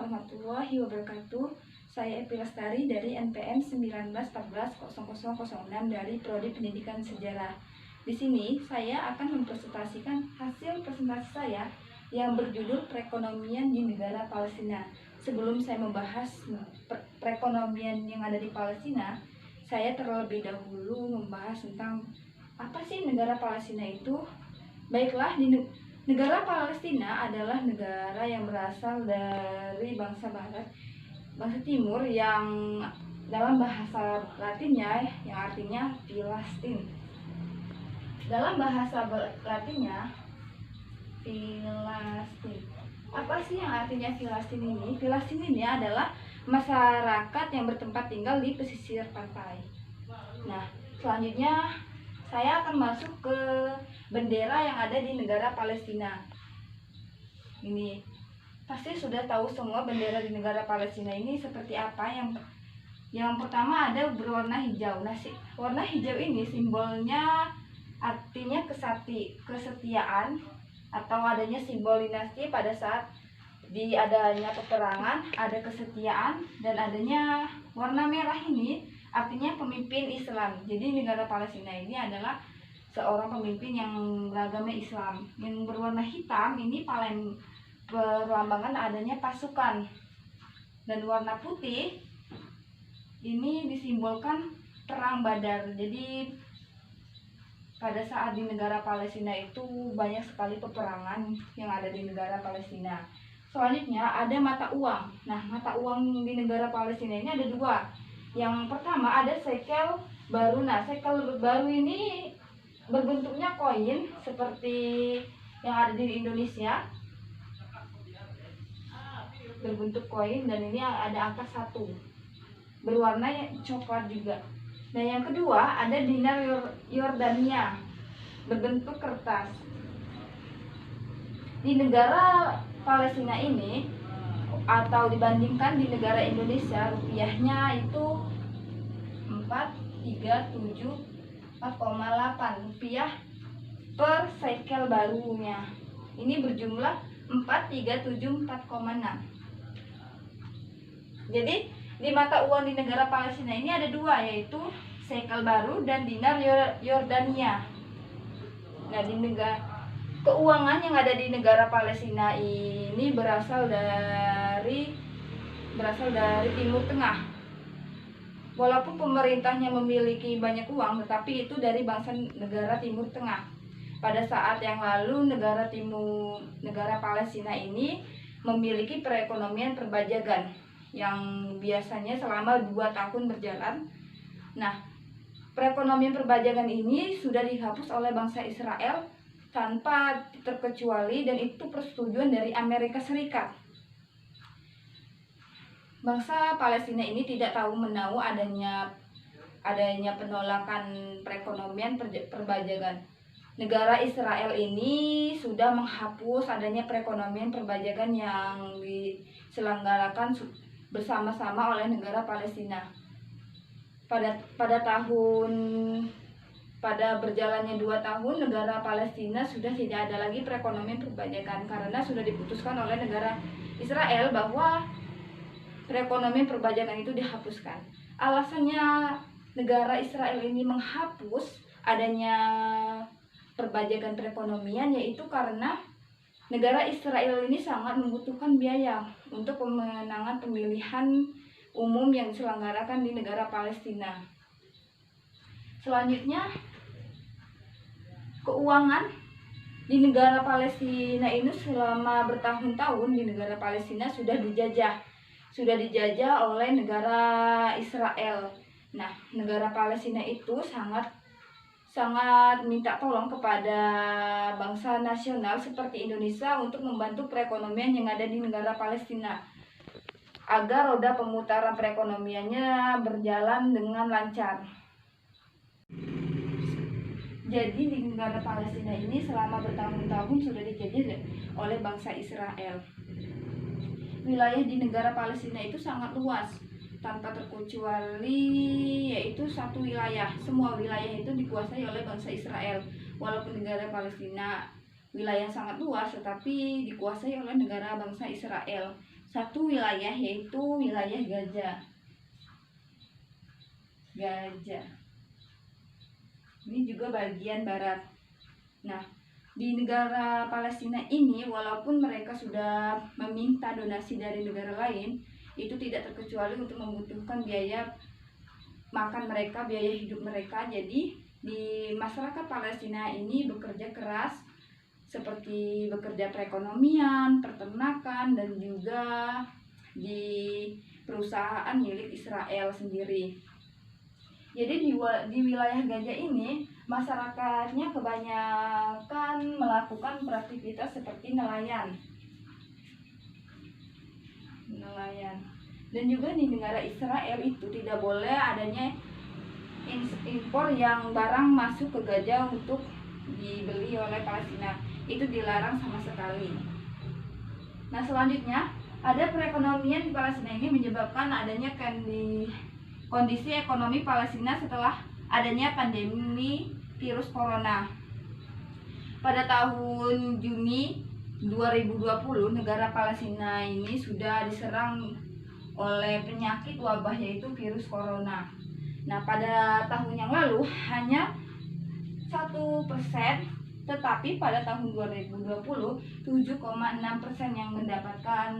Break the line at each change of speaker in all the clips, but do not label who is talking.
warahmatullahi wabarakatuh. Saya Epi Lestari dari NPM 19140006 dari Prodi Pendidikan Sejarah. Di sini saya akan mempresentasikan hasil presentasi saya yang berjudul Perekonomian di Negara Palestina. Sebelum saya membahas perekonomian yang ada di Palestina, saya terlebih dahulu membahas tentang apa sih negara Palestina itu. Baiklah, negara Palestina adalah negara yang berasal dari bangsa Barat, bangsa Timur, yang dalam bahasa Latinnya yang artinya Filastin. Dalam bahasa Latinnya Filastin. Apa sih yang artinya Filastin ini? Filastin ini adalah masyarakat yang bertempat tinggal di pesisir pantai. Nah, selanjutnya saya akan masuk ke bendera yang ada di negara Palestina. Ini pasti sudah tahu semua bendera di negara Palestina ini seperti apa. Yang pertama ada berwarna hijau. Nah, warna hijau ini simbolnya artinya kesetiaan atau adanya simbol dinasti. Pada saat adanya peperangan ada kesetiaan, dan adanya warna merah ini artinya pemimpin Islam. Jadi negara Palestina ini adalah seorang pemimpin yang beragama Islam. Yang berwarna hitam ini perlambangan adanya pasukan, dan warna putih ini disimbolkan perang Badar. Jadi pada saat di negara Palestina itu banyak sekali peperangan yang ada di negara Palestina. Selanjutnya ada mata uang. Nah, mata uang di negara Palestina ini ada dua. Yang pertama ada shekel baru. Nah, shekel baru ini berbentuknya koin seperti yang ada di Indonesia, berbentuk koin, dan ini ada angka 1, berwarna coklat juga. Nah, yang kedua ada dinar Yordania, berbentuk kertas. Di negara Palestina ini, atau dibandingkan di negara Indonesia, rupiahnya itu 4,8 rupiah per shekel barunya. Ini berjumlah 4,374,6. Jadi di mata uang di negara Palestina ini ada dua, yaitu shekel baru dan dinar Yordania. Nah, di keuangan yang ada di negara Palestina ini berasal dari Timur Tengah. Walaupun pemerintahnya memiliki banyak uang, tetapi itu dari bangsa negara Timur Tengah. Pada saat yang lalu negara Palestina ini memiliki perekonomian perbajakan yang biasanya selama 2 tahun berjalan. Nah, perekonomian perbajakan ini sudah dihapus oleh bangsa Israel tanpa terkecuali, dan itu persetujuan dari Amerika Serikat. Bangsa Palestina ini tidak tahu menahu adanya penolakan perekonomian perbajakan. Negara Israel ini sudah menghapus adanya perekonomian perbajakan yang diselenggarakan bersama-sama oleh negara Palestina. Pada berjalannya 2 tahun, negara Palestina sudah tidak ada lagi perekonomian perbajakan karena sudah diputuskan oleh negara Israel bahwa perekonomian perbajakan itu dihapuskan. Alasannya negara Israel ini menghapus adanya perbajakan perekonomian yaitu karena negara Israel ini sangat membutuhkan biaya untuk pemenangan pemilihan umum yang diselenggarakan di negara Palestina. Selanjutnya, keuangan di negara Palestina ini selama bertahun-tahun di negara Palestina sudah dijajah oleh negara Israel. Nah, negara Palestina itu sangat minta tolong kepada bangsa nasional seperti Indonesia untuk membantu perekonomian yang ada di negara Palestina agar roda pemutaran perekonomiannya berjalan dengan lancar. Jadi di negara Palestina ini selama bertahun-tahun sudah dijajah oleh bangsa Israel. Wilayah di negara Palestina itu sangat luas, tanpa terkecuali yaitu satu wilayah. Semua wilayah itu dikuasai oleh bangsa Israel. Walaupun negara Palestina wilayah sangat luas, tetapi dikuasai oleh negara bangsa Israel. satu wilayah, yaitu wilayah Gaza. Ini juga bagian barat. Nah, di negara Palestina ini, walaupun mereka sudah meminta donasi dari negara lain, itu tidak terkecuali untuk membutuhkan biaya makan mereka, biaya hidup mereka. Jadi di masyarakat Palestina ini bekerja keras, seperti bekerja perekonomian, peternakan, dan juga di perusahaan milik Israel sendiri. Jadi di wilayah Gaza ini, masyarakatnya kebanyakan melakukan beraktivitas seperti nelayan. Dan juga di negara Israel itu tidak boleh adanya impor yang barang masuk ke Gaza untuk dibeli oleh Palestina. Itu dilarang sama sekali. Nah, selanjutnya ada perekonomian di Palestina ini menyebabkan adanya kondisi ekonomi Palestina setelah adanya pandemi virus corona. Pada tahun Juni 2020, negara Palestina ini sudah diserang oleh penyakit wabah, yaitu virus corona. Nah, pada tahun yang lalu hanya 1%, tetapi pada tahun 2020 7,6% yang mendapatkan,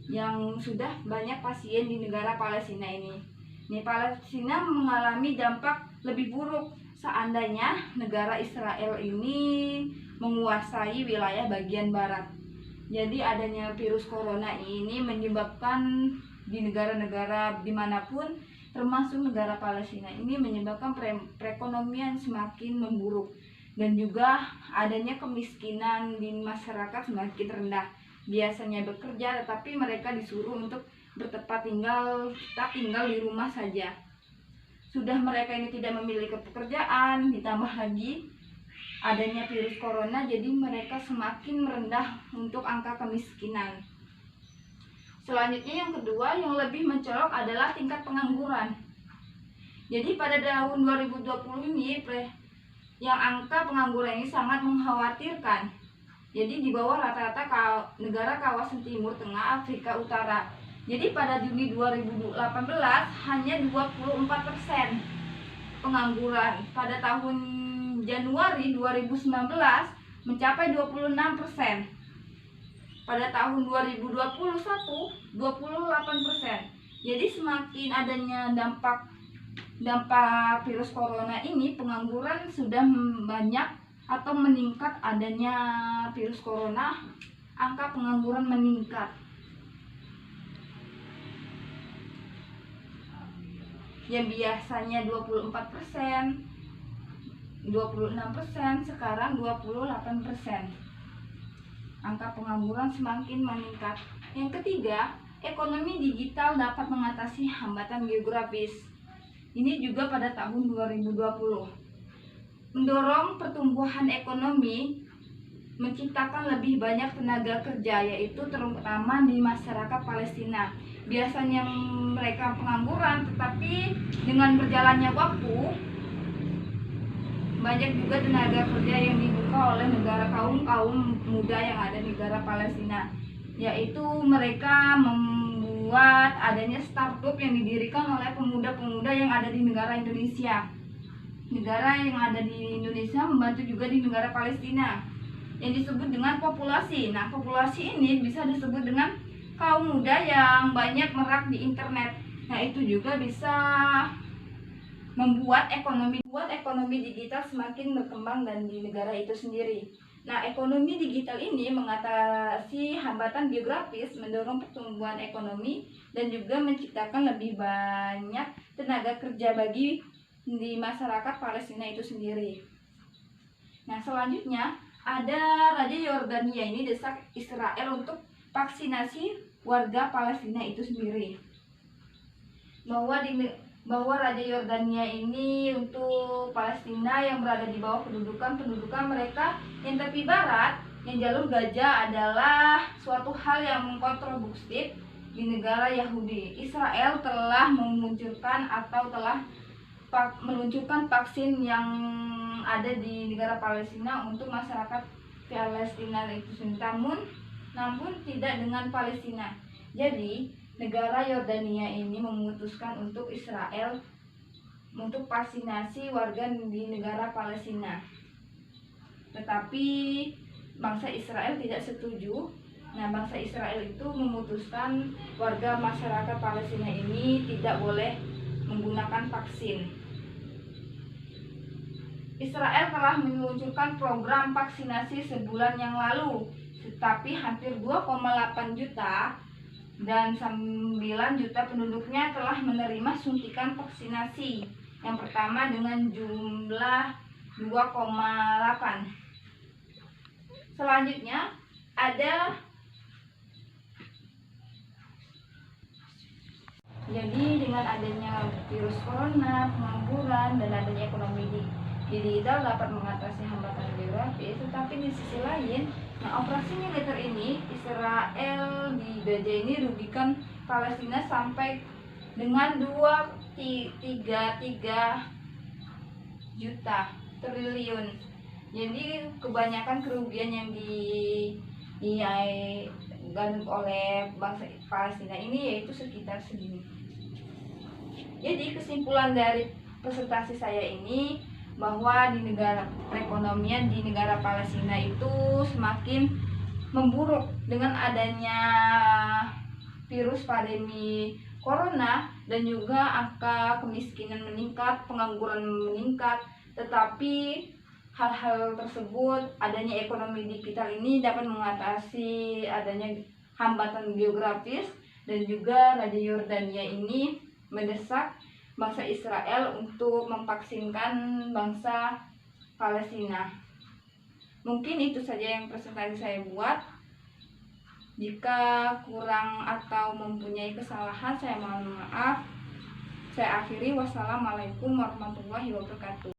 yang sudah banyak pasien di negara Palestina ini. Palestina mengalami dampak lebih buruk seandainya negara Israel ini menguasai wilayah bagian barat. Jadi adanya virus corona ini menyebabkan di negara-negara dimanapun, termasuk negara Palestina ini, menyebabkan perekonomian semakin memburuk, dan juga adanya kemiskinan di masyarakat semakin rendah. Biasanya bekerja, tetapi mereka disuruh untuk tetap tinggal di rumah saja. Sudah mereka ini tidak memiliki pekerjaan, ditambah lagi adanya virus corona, jadi mereka semakin merendah untuk angka kemiskinan. Selanjutnya yang kedua, yang lebih mencolok adalah tingkat pengangguran. Jadi pada tahun 2020 ini, yang angka pengangguran ini sangat mengkhawatirkan. Jadi di bawah rata-rata negara kawasan Timur Tengah Afrika Utara. Jadi pada Juni 2018 hanya 24% pengangguran. Pada tahun Januari 2019 mencapai 26%. Pada tahun 2021 28%. Jadi semakin adanya dampak virus corona ini, pengangguran sudah banyak atau meningkat. Adanya virus corona, angka pengangguran meningkat. Yang biasanya 24%, 26%, sekarang 28%. Angka pengangguran semakin meningkat. Yang ketiga, ekonomi digital dapat mengatasi hambatan geografis. Ini juga pada tahun 2020. Mendorong pertumbuhan ekonomi, menciptakan lebih banyak tenaga kerja, yaitu terutama di masyarakat Palestina. Biasanya mereka pengangguran, tetapi dengan berjalannya waktu, banyak juga tenaga kerja yang dibuka oleh kaum muda yang ada di negara Palestina, yaitu mereka membuat adanya startup yang didirikan oleh pemuda-pemuda yang ada di negara Indonesia. Negara yang ada di Indonesia membantu juga di negara Palestina, yang disebut dengan populasi. Nah, populasi ini bisa disebut dengan kaum muda yang banyak merak di internet. Nah, itu juga bisa membuat ekonomi digital semakin berkembang dan di negara itu sendiri. Nah, ekonomi digital ini mengatasi hambatan geografis, mendorong pertumbuhan ekonomi, dan juga menciptakan lebih banyak tenaga kerja bagi di masyarakat Palestina itu sendiri. Nah, selanjutnya ada Raja Yordania ini desak Israel untuk vaksinasi warga Palestina itu sendiri. Bahwa Raja Yordania ini untuk Palestina yang berada di bawah pendudukan mereka yang tepi barat, yang jalur Gaza, adalah suatu hal yang kontroversial di negara Yahudi. Israel telah meluncurkan vaksin yang ada di negara Palestina untuk masyarakat Palestina itu sendiri, namun tidak dengan Palestina. Jadi, negara Yordania ini memutuskan untuk Israel untuk vaksinasi warga di negara Palestina. Tetapi bangsa Israel tidak setuju. Nah, bangsa Israel itu memutuskan warga masyarakat Palestina ini tidak boleh menggunakan vaksin. Israel telah meluncurkan program vaksinasi sebulan yang lalu, tetapi hampir 2,8 juta dan 9 juta penduduknya telah menerima suntikan vaksinasi. Yang pertama dengan jumlah 2,8. Selanjutnya ada dengan adanya virus corona, pengangguran, dan adanya ekonomi digital dapat mengatasi hambatan geografis, tetapi di sisi lain, operasi militer ini Israel di Gaza ini rugikan Palestina sampai dengan 2,33 juta triliun. Jadi kebanyakan kerugian yang dialami oleh bangsa Palestina ini yaitu sekitar segini. Jadi kesimpulan dari presentasi saya ini bahwa di negara perekonomian di negara Palestina itu semakin memburuk dengan adanya virus pandemi corona dan juga angka kemiskinan meningkat, pengangguran meningkat. Tetapi hal-hal tersebut, adanya ekonomi digital ini dapat mengatasi adanya hambatan geografis, dan juga Raja Yordania ini mendesak bangsa Israel untuk memvaksinkan bangsa Palestina. Mungkin itu saja yang presentasi saya buat. Jika kurang atau mempunyai kesalahan, saya mohon maaf. Saya akhiri. Wassalamualaikum warahmatullahi wabarakatuh.